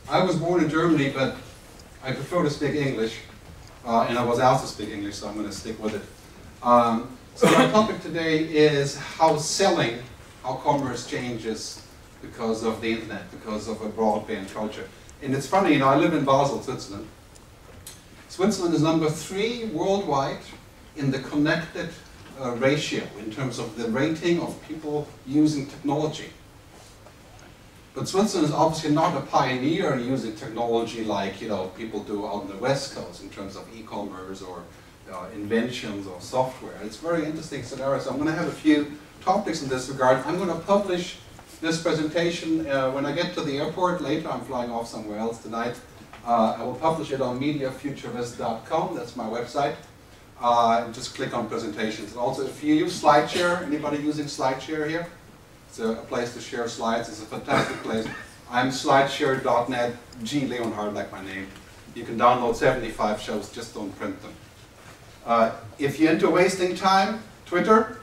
I was born in Germany, but I prefer to speak English, and I was asked to speak English, so I'm going to stick with it. So my topic today is how commerce changes because of the internet, because of a broadband culture. And it's funny, you know, I live in Basel, Switzerland. Switzerland is number 3 worldwide in the connected ratio in terms of the rating of people using technology. But Switzerland is obviously not a pioneer in using technology like, you know, people do out on the West Coast in terms of e-commerce or inventions or software. It's a very interesting scenario. So I'm going to have a few topics in this regard. I'm going to publish this presentation when I get to the airport later. I'm flying off somewhere else tonight. I will publish it on mediafuturist.com. That's my website. Just click on presentations. And also, if you use SlideShare, anybody using SlideShare here? It's a place to share slides. It's a fantastic place. I'm slideshare.net, G Leonhard, like my name. You can download 75 shows, just don't print them. If you're into wasting time, Twitter,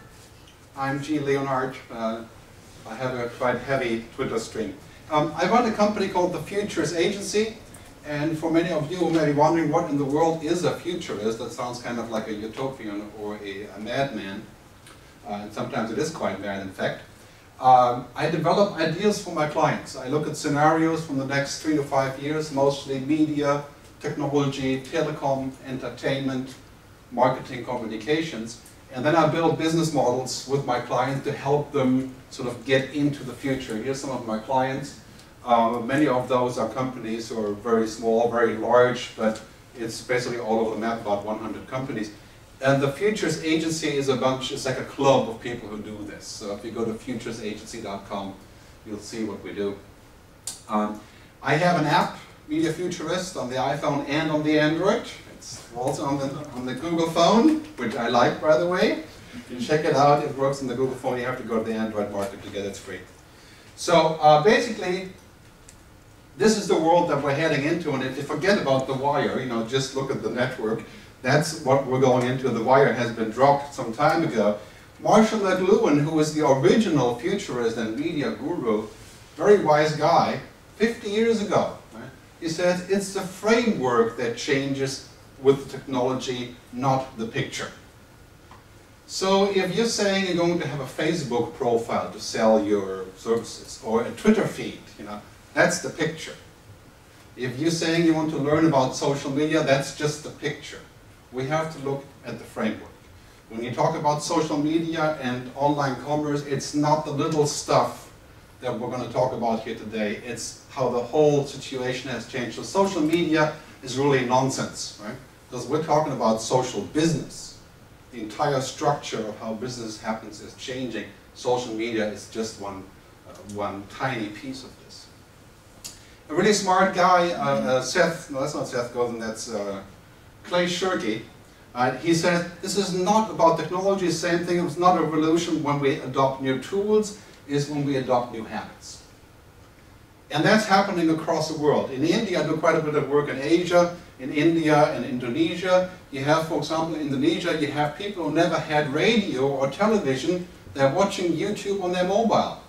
I'm G Leonhard. I have a quite heavy Twitter stream. I run a company called the Futures Agency, and for many of you who may be wondering what in the world is a futurist, that sounds kind of like a utopian or a madman, and sometimes it is quite mad, in fact. I develop ideas for my clients. I look at scenarios from the next 3 to 5 years, mostly media, technology, telecom, entertainment, marketing, communications, and then I build business models with my clients to help them sort of get into the future. Here's some of my clients. Many of those are companies who are very small, very large, but it's basically all over the map, about 100 companies. And the Futures Agency is it's like a club of people who do this. So if you go to futuresagency.com, you'll see what we do. I have an app, Media Futurist, on the iPhone and on the Android. It's also on the Google phone, which I like, by the way. You can check it out. It works on the Google phone. You have to go to the Android market to get it free. So basically, this is the world that we're heading into. And if you forget about the wire, you know, just look at the network. That's what we're going into. The wire has been dropped some time ago. Marshall McLuhan, who was the original futurist and media guru, very wise guy, 50 years ago, right? He says it's the framework that changes with the technology, not the picture. So if you're saying you're going to have a Facebook profile to sell your services, or a Twitter feed, you know, that's the picture. If you're saying you want to learn about social media, that's just the picture. We have to look at the framework. When you talk about social media and online commerce, it's not the little stuff that we're going to talk about here today. It's how the whole situation has changed. So social media is really nonsense, right? Because we're talking about social business. The entire structure of how business happens is changing. Social media is just one tiny piece of this. A really smart guy, no, that's not Seth Godin, that's Clay Shirky. He says, this is not about technology, same thing, it's not a revolution when we adopt new tools, it's when we adopt new habits. And that's happening across the world. In India, I do quite a bit of work in Asia, in India and Indonesia. You have, for example, in Indonesia, you have people who never had radio or television, they're watching YouTube on their mobile.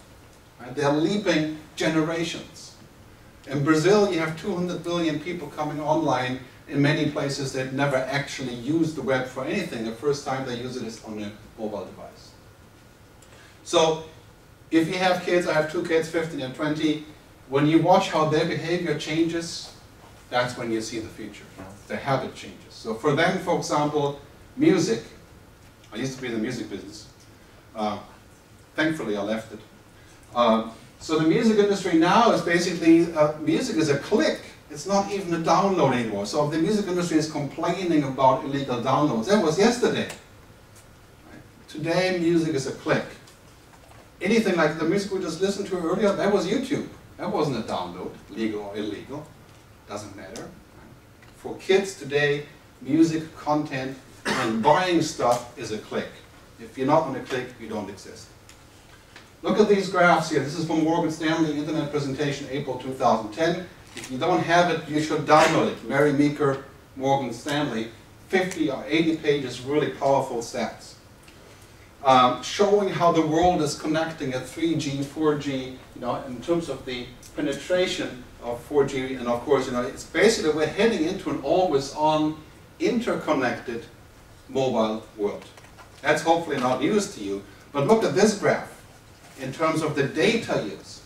Right? They're leaping generations. In Brazil, you have 200 billion people coming online in many places that never actually use the web for anything. The first time they use it is on a mobile device. So if you have kids, I have 2 kids, 15 and 20, when you watch how their behavior changes, that's when you see the future. You know, the habit changes. So for them, for example, music. I used to be in the music business. Thankfully, I left it. So the music industry now is basically, music is a click. It's not even a download anymore. So if the music industry is complaining about illegal downloads, that was yesterday. Right? Today, music is a click. Anything like the music we just listened to earlier, that was YouTube. That wasn't a download, legal or illegal. Doesn't matter. Right? For kids today, music, content, and buying stuff is a click. If you're not on a click, you don't exist. Look at these graphs here. This is from Morgan Stanley Internet Presentation, April 2010. If you don't have it, you should download it. Mary Meeker, Morgan Stanley, 50 or 80 pages, really powerful stats. showing how the world is connecting at 3G, 4G, in terms of the penetration of 4G, and of course, it's basically we're heading into an always-on, interconnected mobile world. That's hopefully not news to you, but look at this graph in terms of the data use.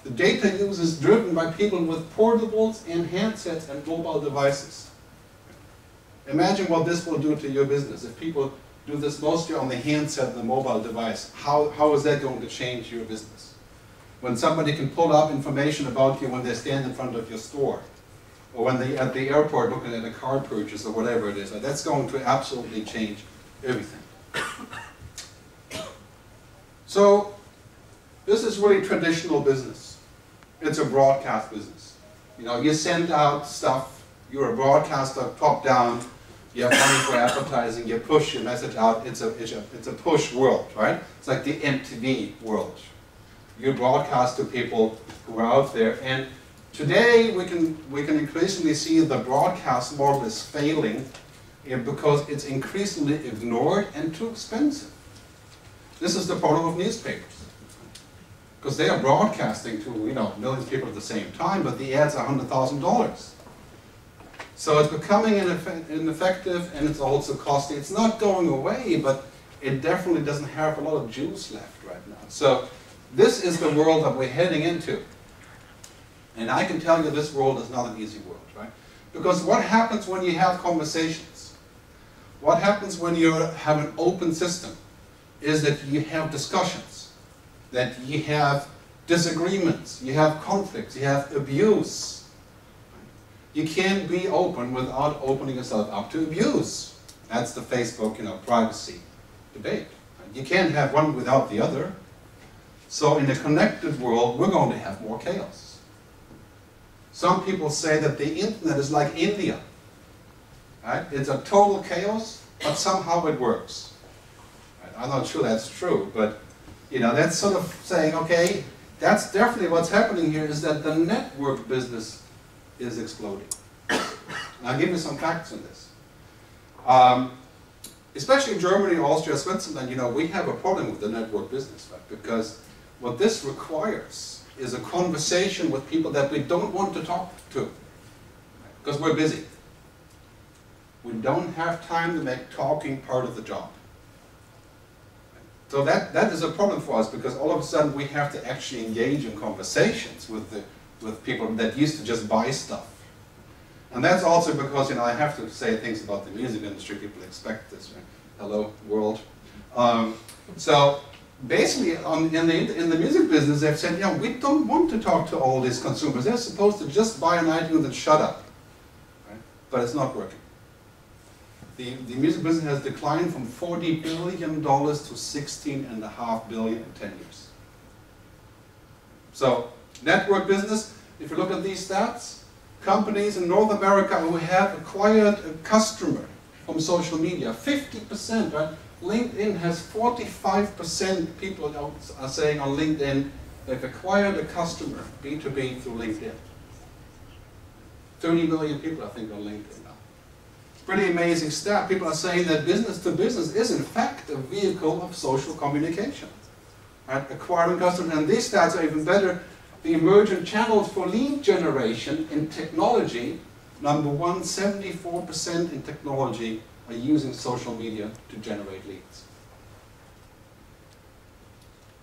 The data use is driven by people with portables and handsets and mobile devices. Imagine what this will do to your business. If people do this mostly on the handset and the mobile device, how is that going to change your business? When somebody can pull up information about you when they stand in front of your store, or when they're at the airport looking at a car purchase or whatever it is, that's going to absolutely change everything. So this is really traditional business. It's a broadcast business. You send out stuff, you're a broadcaster top down, you have money for advertising, you push your message out, it's a push world, right? It's like the MTV world. You broadcast to people who are out there, and today we can increasingly see the broadcast model is failing because it's increasingly ignored and too expensive. This is the problem of newspapers, because they are broadcasting to millions of people at the same time, but the ads are $100,000. So it's becoming ineffective, and it's also costly. It's not going away, but it definitely doesn't have a lot of juice left right now. So this is the world that we're heading into. And I can tell you this world is not an easy world, right? Because what happens when you have conversations? What happens when you have an open system is that you have discussions, that you have disagreements, you have conflicts, you have abuse. You can't be open without opening yourself up to abuse. That's the Facebook, privacy debate. You can't have one without the other. So in a connected world, we're going to have more chaos. Some people say that the internet is like India. Right? It's a total chaos, but somehow it works. Right? I'm not sure that's true, but that's sort of saying, okay, that's definitely what's happening here, is that the network business is exploding. And I'll give you some facts on this. Especially in Germany, Austria, Switzerland, we have a problem with the network business, right? Because what this requires is a conversation with people that we don't want to talk to, right? Because we're busy. We don't have time to make talking part of the job. So that is a problem for us, because all of a sudden we have to actually engage in conversations with people that used to just buy stuff. And that's also because, I have to say things about the music industry. People expect this, right? Hello, world. So basically, in the music business, they've said, we don't want to talk to all these consumers. They're supposed to just buy an iTunes and shut up. Right? But it's not working. The music business has declined from $40 billion to $16.5 billion in 10 years. So, network business, if you look at these stats, companies in North America who have acquired a customer from social media, 50%, right? LinkedIn has 45% people are saying on LinkedIn they've acquired a customer, B2B, through LinkedIn. 30 million people, I think, on LinkedIn now. Pretty amazing stat. People are saying that business to business is in fact a vehicle of social communication. Right? Acquiring customers, and these stats are even better. The emergent channels for lead generation in technology, number one, 74% in technology are using social media to generate leads.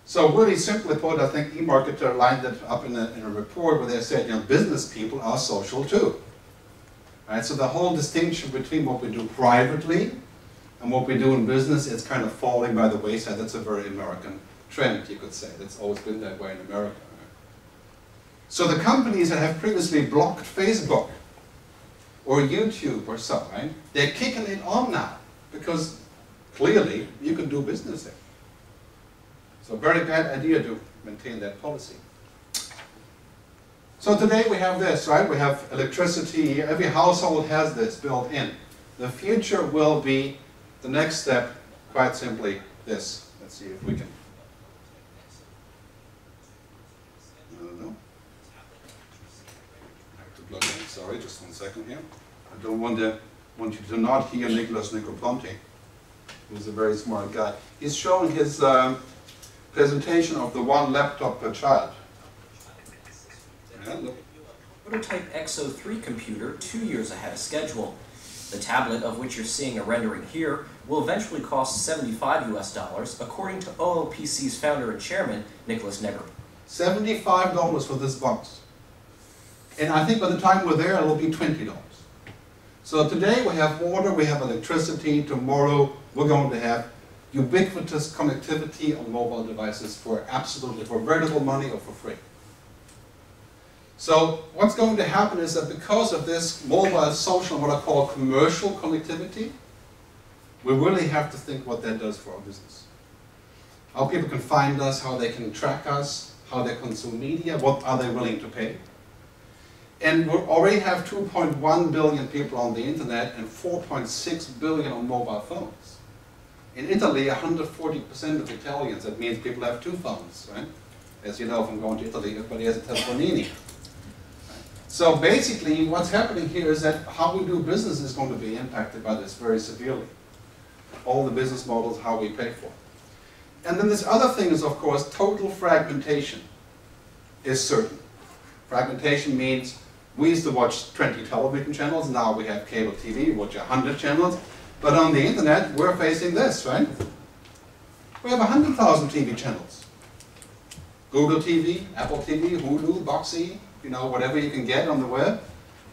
So really simply put, I think eMarketer lined it up in a report where they said, business people are social too. Right? So the whole distinction between what we do privately and what we do in business is kind of falling by the wayside. That's a very American trend, you could say. That's always been that way in America. Right? So the companies that have previously blocked Facebook or YouTube or so, right, they're kicking it on now because clearly you can do business there. So a very bad idea to maintain that policy. So today we have this, right? We have electricity. Every household has this built in. The future will be the next step, quite simply this. Let's see if we can. No. I have to plug in. Sorry, just 1 second here. I don't want you to not hear Nicholas Negroponte. who's a very smart guy. He's showing his presentation of the one laptop per child. Yeah, look. Prototype XO3 computer 2 years ahead of schedule. The tablet, of which you're seeing a rendering here, will eventually cost $75 US, according to OLPC's founder and chairman, Nicholas Negri. $75 for this box. And I think by the time we're there, it'll be $20. So today we have water, we have electricity. Tomorrow we're going to have ubiquitous connectivity on mobile devices for very little money or for free. So what's going to happen is that because of this mobile, social, what I call commercial connectivity, we really have to think what that does for our business. How people can find us, how they can track us, how they consume media, what are they willing to pay. And we already have 2.1 billion people on the internet and 4.6 billion on mobile phones. In Italy, 140% of Italians, that means people have two phones, right? As you know from going to Italy, everybody has a telefonini. So basically, what's happening here is that how we do business is going to be impacted by this very severely. All the business models, how we pay for it. And then this other thing is, of course, total fragmentation is certain. Fragmentation means we used to watch 20 television channels, now we have cable TV, we watch 100 channels. But on the internet, we're facing this, right? We have 100,000 TV channels. Google TV, Apple TV, Hulu, Boxy, you know, whatever you can get on the web.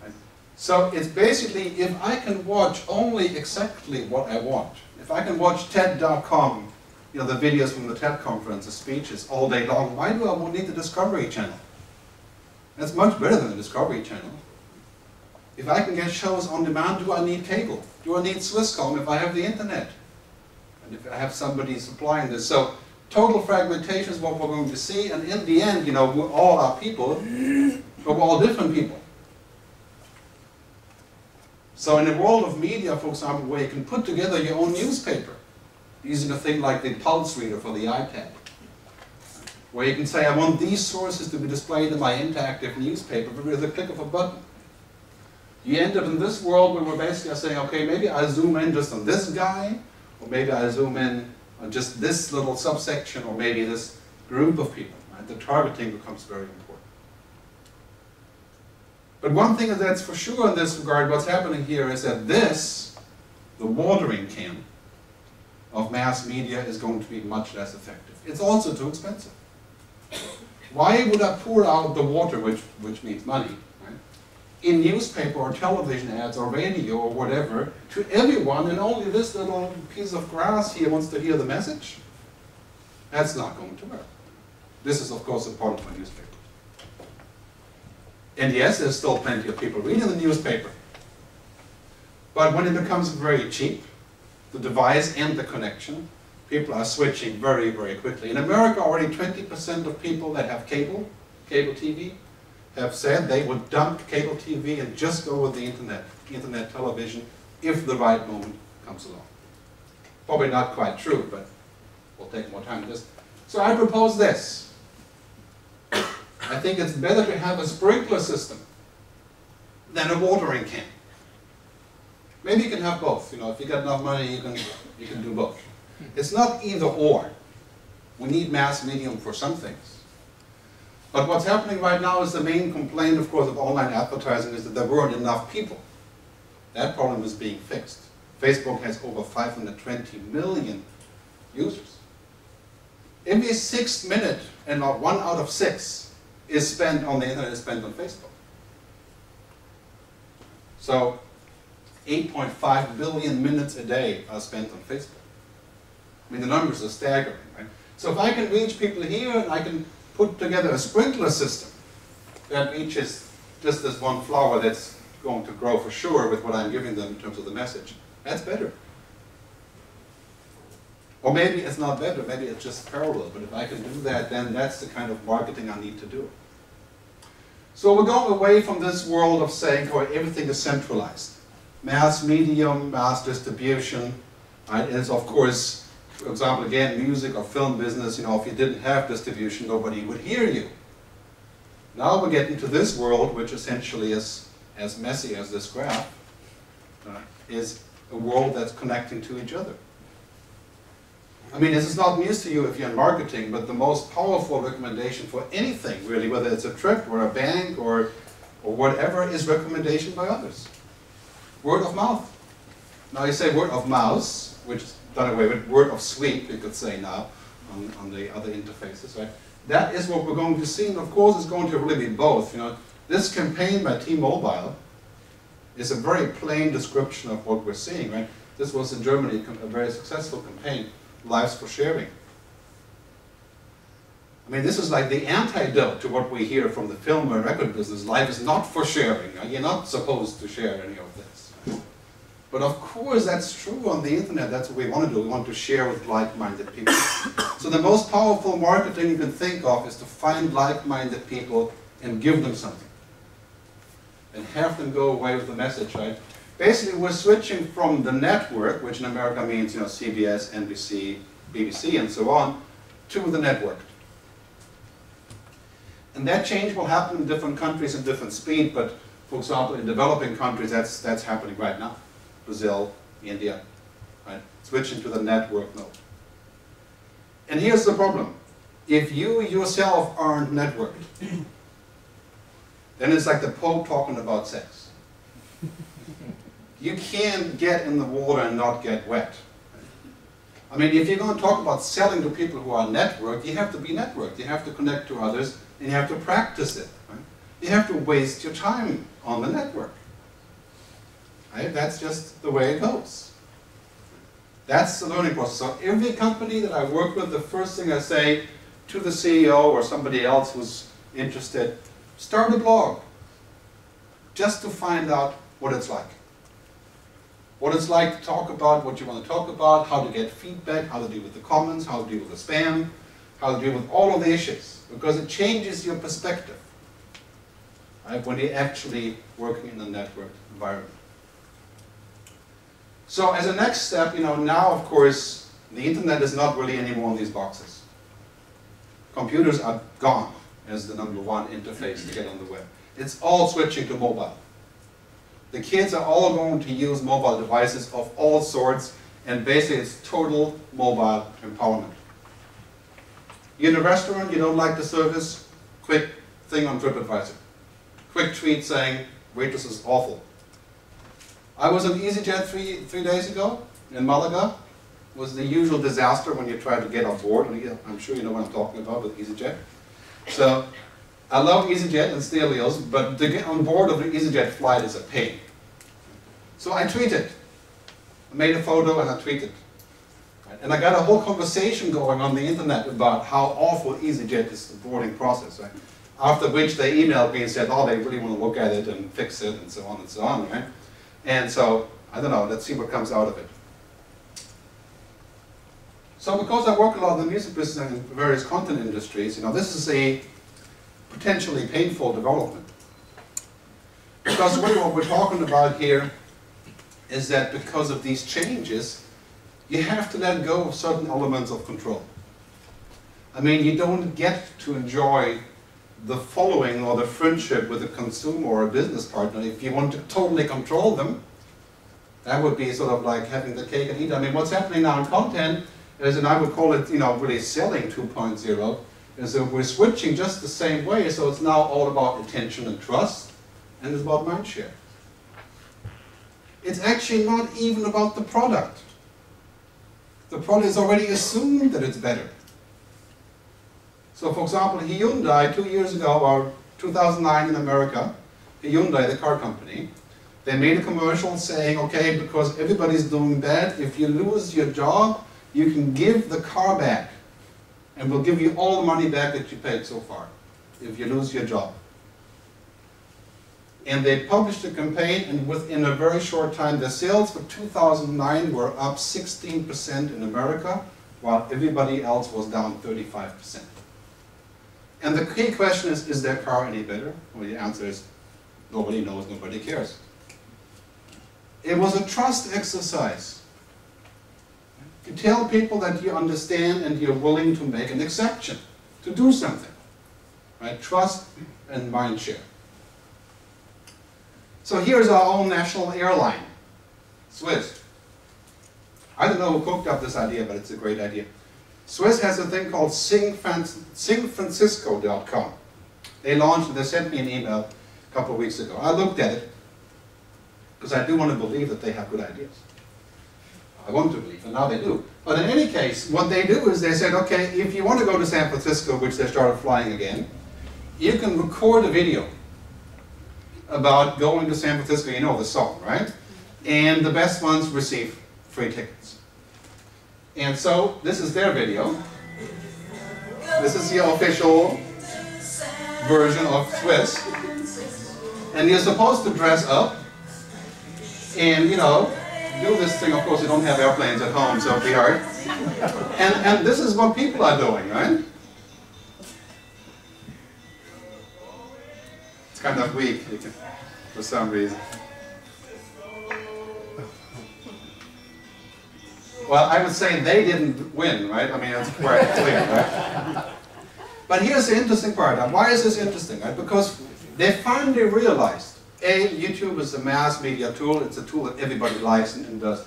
Right? So it's basically, if I can watch only exactly what I want, if I can watch TED.com, you know, the videos from the TED conference, the speeches all day long, why do I need the Discovery Channel? That's much better than the Discovery Channel. If I can get shows on demand, do I need cable? Do I need Swisscom if I have the internet? And if I have somebody supplying this. So total fragmentation is what we're going to see, and in the end, you know, we all are people, but we're all different people. So in the world of media, for example, where you can put together your own newspaper, using a thing like the Pulse Reader for the iPad, where you can say, I want these sources to be displayed in my interactive newspaper with a click of a button. You end up in this world where we're basically saying, okay, maybe I zoom in just on this guy, or maybe I zoom in on just this little subsection, or maybe this group of people. Right? The targeting becomes very important. But one thing that's for sure in this regard, what's happening here is that this, the watering can of mass media, is going to be much less effective. It's also too expensive. Why would I pour out the water, which means money, right, in newspaper or television ads or radio or whatever to everyone, and only this little piece of grass here wants to hear the message? That's not going to work. This is, of course, important for newspapers. And yes, there's still plenty of people reading the newspaper. But when it becomes very cheap, the device and the connection, people are switching very, very quickly. In America, already 20% of people that have cable TV, have said they would dump cable TV and just go with the internet television, if the right moment comes along. Probably not quite true, but we'll take more time on this. So I propose this. I think it's better to have a sprinkler system than a watering can. Maybe you can have both. You know, if you got enough money, you can do both. It's not either or. We need mass medium for some things. But what's happening right now is the main complaint, of course, of online advertising is that there weren't enough people. That problem is being fixed. Facebook has over 520 million users. Every 6th minute, and not 1 out of 6, is spent on the internet, is spent on Facebook. So 8.5 billion minutes a day are spent on Facebook. I mean, the numbers are staggering, right? So if I can reach people here, and I can put together a sprinkler system that reaches just this one flower that's going to grow for sure with what I'm giving them in terms of the message, that's better. Or maybe it's not better, maybe it's just parallel, but if I can do that, then that's the kind of marketing I need to do. So we're going away from this world of saying, oh, everything is centralized. Mass medium, mass distribution, right, is of course, for example, again, music or film business, you know, if you didn't have distribution, nobody would hear you. Now we're getting to this world, which essentially is as messy as this graph, is a world that's connecting to each other. I mean, this is not news to you if you're in marketing, but the most powerful recommendation for anything, really, whether it's a trip or a bank or whatever, is recommendation by others. Word of mouth. Now you say word of mouse, which is done away with, word of sweep, you could say now, on the other interfaces, right? That is what we're going to see, and of course it's going to really be both. You know, this campaign by T-Mobile is a very plain description of what we're seeing, right? This was in Germany a very successful campaign, Lives for Sharing. I mean, this is like the antidote to what we hear from the film and record business. Life is not for sharing. You're not supposed to share any of this. But of course, that's true on the internet. That's what we want to do. We want to share with like-minded people. So the most powerful marketing you can think of is to find like-minded people and give them something. And have them go away with the message, right? Basically, we're switching from the network, which in America means, you know, CBS, NBC, BBC, and so on, to the network. And that change will happen in different countries at different speed, but for example, in developing countries, that's happening right now. Brazil, India, right? Switching to the network mode. And here's the problem. If you yourself aren't networked, then it's like the Pope talking about sex. You can't get in the water and not get wet. I mean, if you're going to talk about selling to people who are networked, you have to be networked. You have to connect to others, and you have to practice it. Right? You have to waste your time on the network. Right? That's just the way it goes. That's the learning process. So every company that I work with, the first thing I say to the CEO or somebody else who's interested, start a blog. Just to find out what it's like. What it's like to talk about what you want to talk about, how to get feedback, how to deal with the comments, how to deal with the spam, how to deal with all of the issues. Because it changes your perspective, right, when you're actually working in a networked environment. So as a next step, you know, now of course, the internet is not really anymore in these boxes. Computers are gone as the #1 interface to get on the web. It's all switching to mobile. The kids are all going to use mobile devices of all sorts, and basically it's total mobile empowerment. You're in a restaurant, you don't like the service, quick thing on TripAdvisor. Quick tweet saying, waitress is awful. I was on EasyJet three days ago in Malaga. It was the usual disaster when you try to get on board. I'm sure you know what I'm talking about with EasyJet. So I love EasyJet and Stelios, but to get on board of the EasyJet flight is a pain. So I tweeted. I made a photo and I tweeted. And I got a whole conversation going on the internet about how awful EasyJet is the boarding process. Right? After which they emailed me and said, oh, they really want to look at it and fix it and so on and so on. Right? And so, I don't know, let's see what comes out of it. So because I work a lot in the music business and various content industries, you know, this is a potentially painful development. Because really what we're talking about here is that because of these changes, you have to let go of certain elements of control. I mean, you don't get to enjoy the following or the friendship with a consumer or a business partner if you want to totally control them. That would be sort of like having the cake and eat. I mean, what's happening now in content is, and I would call it, you know, really selling 2.0, is that we're switching just the same way, so it's now all about attention and trust, and it's about mindshare. It's actually not even about the product. The product is already assumed that it's better. So for example, Hyundai 2 years ago, or 2009 in America, Hyundai, the car company, they made a commercial saying, okay, because everybody's doing bad, if you lose your job, you can give the car back, and we'll give you all the money back that you paid so far, if you lose your job. And they published a campaign, and within a very short time, the sales for 2009 were up 16% in America, while everybody else was down 35%. And the key question is their car any better? Well, the answer is, nobody knows, nobody cares. It was a trust exercise. You tell people that you understand and you're willing to make an exception, to do something. Right? Trust and mindshare. So here's our own national airline, Swiss. I don't know who cooked up this idea, but it's a great idea. Swiss has a thing called singfrancisco.com. They launched it, they sent me an email a couple of weeks ago. I looked at it, because I do want to believe that they have good ideas. I want to believe, and now they do. But in any case, what they do is they said, okay, if you want to go to San Francisco, which they started flying again, you can record a video about going to San Francisco, you know the song, right? And the best ones receive free tickets. And so, this is their video. This is the official version of Swiss. And you're supposed to dress up and, you know, do this thing. Of course, you don't have airplanes at home, so it'll be hard. And this is what people are doing, right? It's kind of weak for some reason. Well, I would say they didn't win, right? I mean, that's quite clear, right? But here's the interesting part. Why is this interesting? Right? Because they finally realized, A, YouTube is a mass media tool. It's a tool that everybody likes and does.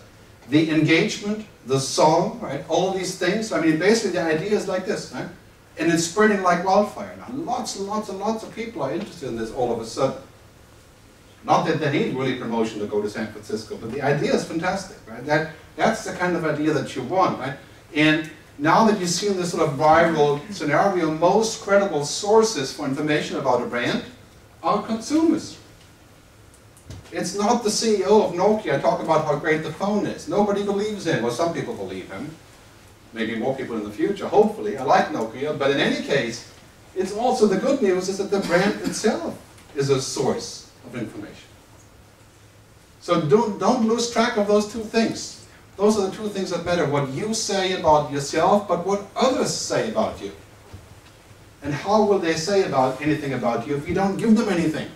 The engagement, the song, right? All these things. I mean, basically the idea is like this, right? And it's spreading like wildfire now. Lots and lots and lots of people are interested in this all of a sudden. Not that they need really promotion to go to San Francisco, but the idea is fantastic, right? That's the kind of idea that you want, right? And now that you've seen this sort of viral scenario, most credible sources for information about a brand are consumers. It's not the CEO of Nokia talking about how great the phone is. Nobody believes him. Well, some people believe him. Maybe more people in the future, hopefully. I like Nokia, but in any case, it's also the good news is that the brand itself is a source of information. So don't lose track of those two things. Those are the two things that matter. What you say about yourself, but what others say about you. And how will they say anything about you if you don't give them anything?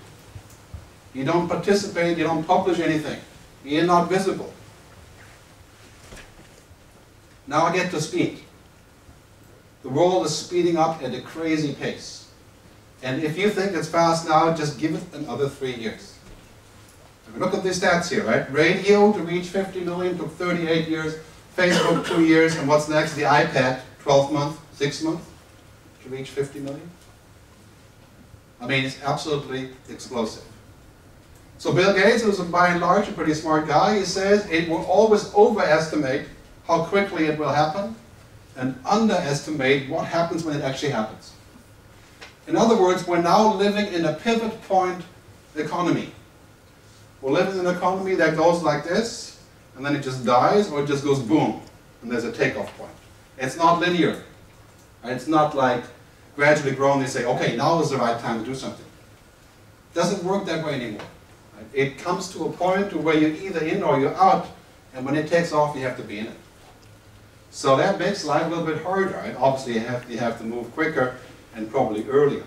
You don't participate, you don't publish anything. You're not visible. Now I get to speed. The world is speeding up at a crazy pace. And if you think it's fast now, just give it another 3 years. Look at the stats here, right? Radio to reach 50 million took 38 years, Facebook 2 years, and what's next? The iPad, 12 months, 6 months to reach 50 million. I mean, it's absolutely explosive. So Bill Gates, who's by and large a pretty smart guy, he says it will always overestimate how quickly it will happen and underestimate what happens when it actually happens. In other words, we're now living in a pivot point economy. We're living in an economy that goes like this, and then it just dies, or it just goes boom, and there's a takeoff point. It's not linear. It's not like gradually growing, they say, okay, now is the right time to do something. It doesn't work that way anymore. It comes to a point where you're either in or you're out, and when it takes off, you have to be in it. So that makes life a little bit harder. Right? Obviously, you have to move quicker and probably earlier.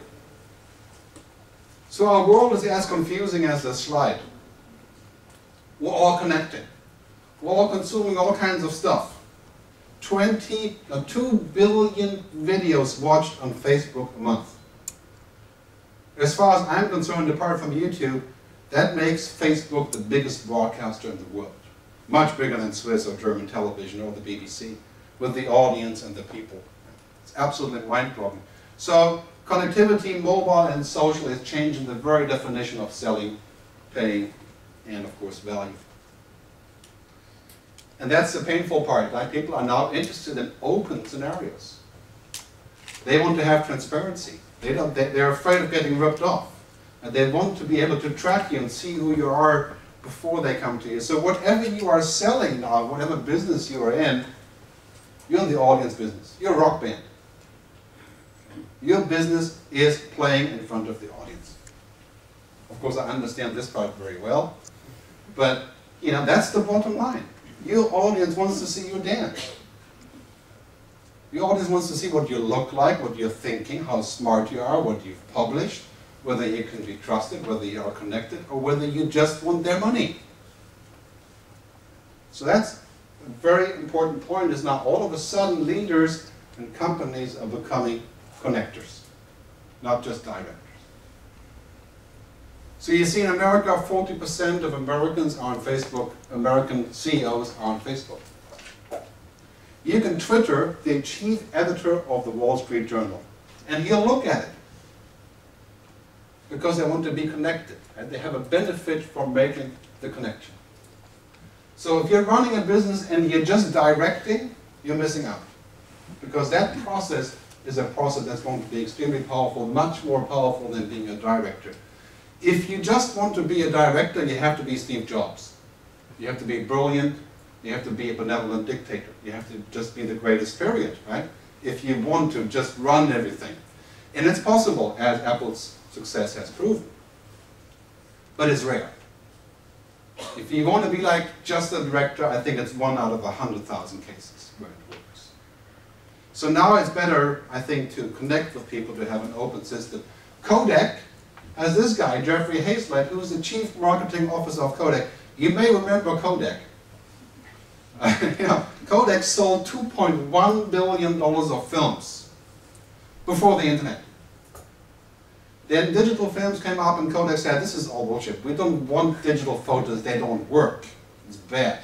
So our world is as confusing as this slide. We're all connected. We're all consuming all kinds of stuff. 2 billion videos watched on Facebook a month. As far as I'm concerned, apart from YouTube, that makes Facebook the biggest broadcaster in the world. Much bigger than Swiss or German television or the BBC, with the audience and the people. It's absolutely mind-blowing. So connectivity, mobile and social, is changing the very definition of selling, paying, and of course value. And that's the painful part. Like, people are now interested in open scenarios. They want to have transparency. They're afraid of getting ripped off. And they want to be able to track you and see who you are before they come to you. So whatever you are selling now, whatever business you are in, you're in the audience business. You're a rock band. Your business is playing in front of the audience. Of course, I understand this part very well. But, you know, that's the bottom line. Your audience wants to see you dance. Your audience wants to see what you look like, what you're thinking, how smart you are, what you've published, whether you can be trusted, whether you are connected, or whether you just want their money. So that's a very important point, is now all of a sudden leaders and companies are becoming connectors, not just directors. So you see in America, 40% of Americans are on Facebook, American CEOs are on Facebook. You can Twitter the chief editor of the Wall Street Journal, and he'll look at it because they want to be connected, and they have a benefit from making the connection. So if you're running a business and you're just directing, you're missing out, because that process is a process that's going to be extremely powerful, much more powerful than being a director. If you just want to be a director, you have to be Steve Jobs. You have to be brilliant. You have to be a benevolent dictator. You have to just be the greatest, period, right? If you want to just run everything. And it's possible, as Apple's success has proven. But it's rare. If you want to be like just a director, I think it's 1 out of 100,000 cases where it works. So now it's better, I think, to connect with people, to have an open system. Kodak has this guy, Jeffrey Hayslett, who's the chief marketing officer of Kodak. You may remember Kodak. Kodak sold $2.1 billion of films before the internet. Then digital films came up and Kodak said, this is all bullshit. We don't want digital photos, they don't work. It's bad.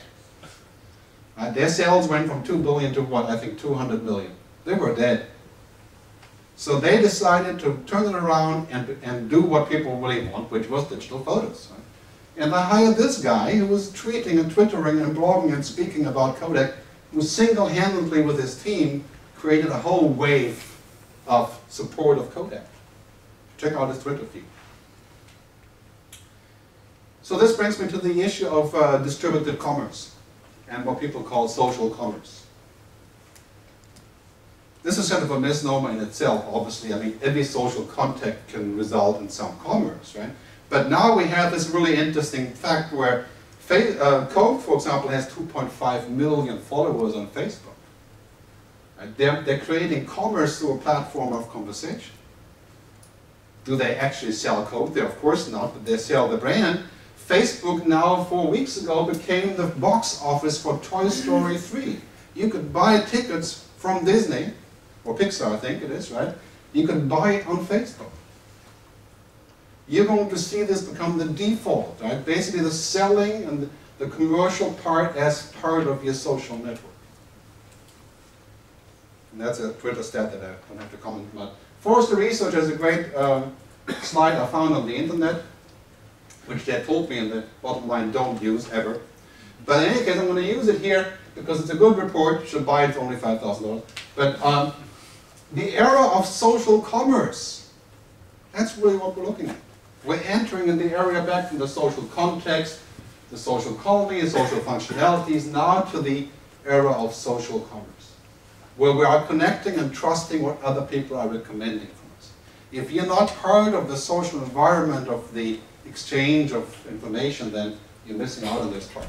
Their sales went from 2 billion to what, I think 200 million. They were dead. So they decided to turn it around and do what people really want, which was digital photos. Right? And they hired this guy who was tweeting and twittering and blogging and speaking about Kodak, who single-handedly with his team created a whole wave of support of Kodak. Check out his Twitter feed. So this brings me to the issue of distributed commerce and what people call social commerce. This is sort of a misnomer in itself, obviously. I mean, every social contact can result in some commerce, right? But now we have this really interesting fact where Coke, for example, has 2.5 million followers on Facebook. Right? They're creating commerce through a platform of conversation. Do they actually sell Coke? They, of course not, but they sell the brand. Facebook now, 4 weeks ago, became the box office for Toy Story 3. You could buy tickets from Disney, or Pixar I think it is, right? You could buy it on Facebook. You're going to see this become the default, right? Basically the selling and the commercial part as part of your social network. And that's a Twitter stat that I don't have to comment about. Forrester Research has a great slide I found on the internet, which they told me in the bottom line don't use ever. But in any case, I'm going to use it here because it's a good report. You should buy it for only $5,000. But the era of social commerce, that's really what we're looking at. We're entering in the area back from the social context, the social economy, the social functionalities, now to the era of social commerce, where we are connecting and trusting what other people are recommending from us. If you're not part of the social environment of the exchange of information, then you're missing out on this part.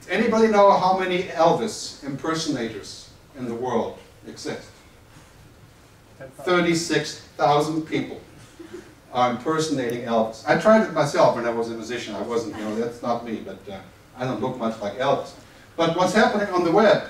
Anybody know how many Elvis impersonators in the world exist? 36,000 people are impersonating Elvis. I tried it myself when I was a musician. I wasn't, that's not me, but I don't look much like Elvis. But what's happening on the web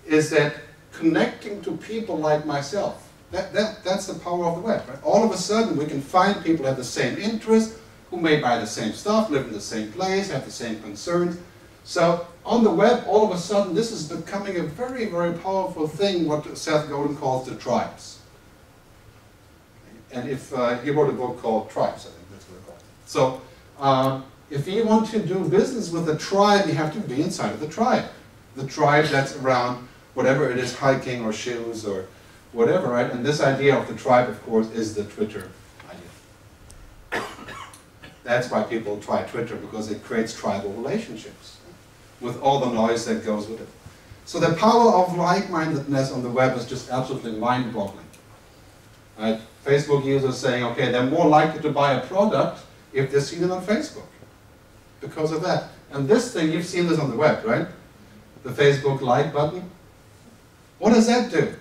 is that connecting to people like myself, that's the power of the web. Right? All of a sudden we can find people who have the same interests, who may buy the same stuff, live in the same place, have the same concerns. So on the web, all of a sudden this is becoming a very, very powerful thing, what Seth Godin calls the tribes. And if he wrote a book called Tribes, I think that's what it's called. So if you want to do business with a tribe, you have to be inside of the tribe. The tribe that's around whatever it is, hiking or shoes or whatever, right? And this idea of the tribe, of course, is the Twitter idea. That's why people try Twitter, because it creates tribal relationships with all the noise that goes with it. So the power of like-mindedness on the web is just absolutely mind-boggling. Right? Facebook users saying, okay, they're more likely to buy a product if they see it on Facebook because of that. And this thing, you've seen this on the web, right? The Facebook like button. What does that do?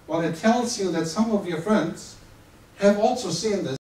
Well, it tells you that some of your friends have also seen this